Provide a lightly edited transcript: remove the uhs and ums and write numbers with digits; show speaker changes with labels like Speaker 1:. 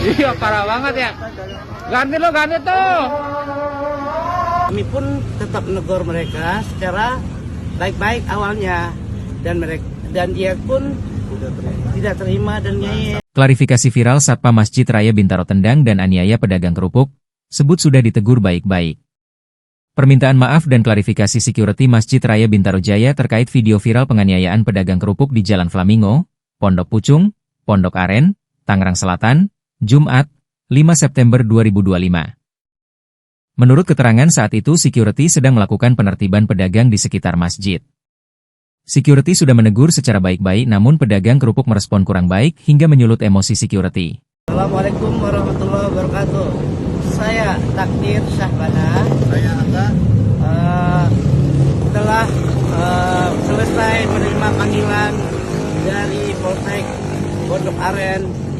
Speaker 1: Iya, parah banget ya. Ganti lo, ganti tuh.
Speaker 2: Kami pun tetap menegur mereka secara baik-baik awalnya, dan dia pun tidak terima dan ngeyel.
Speaker 3: Klarifikasi viral Satpam Masjid Raya Bintaro tendang dan aniaya pedagang kerupuk, sebut sudah ditegur baik-baik. Permintaan maaf dan klarifikasi security Masjid Raya Bintaro Jaya terkait video viral penganiayaan pedagang kerupuk di Jalan Flamingo, Pondok Pucung, Pondok Aren, Tangerang Selatan, Jumat, 5 September 2025. Menurut keterangan saat itu security sedang melakukan penertiban pedagang di sekitar masjid. Security sudah menegur secara baik-baik namun pedagang kerupuk merespon kurang baik hingga menyulut emosi security.
Speaker 2: Assalamualaikum warahmatullahi wabarakatuh. Saya Takdir Syahbana. Saya Aga. Telah selesai menerima panggilan dari Polsek Pondok Aren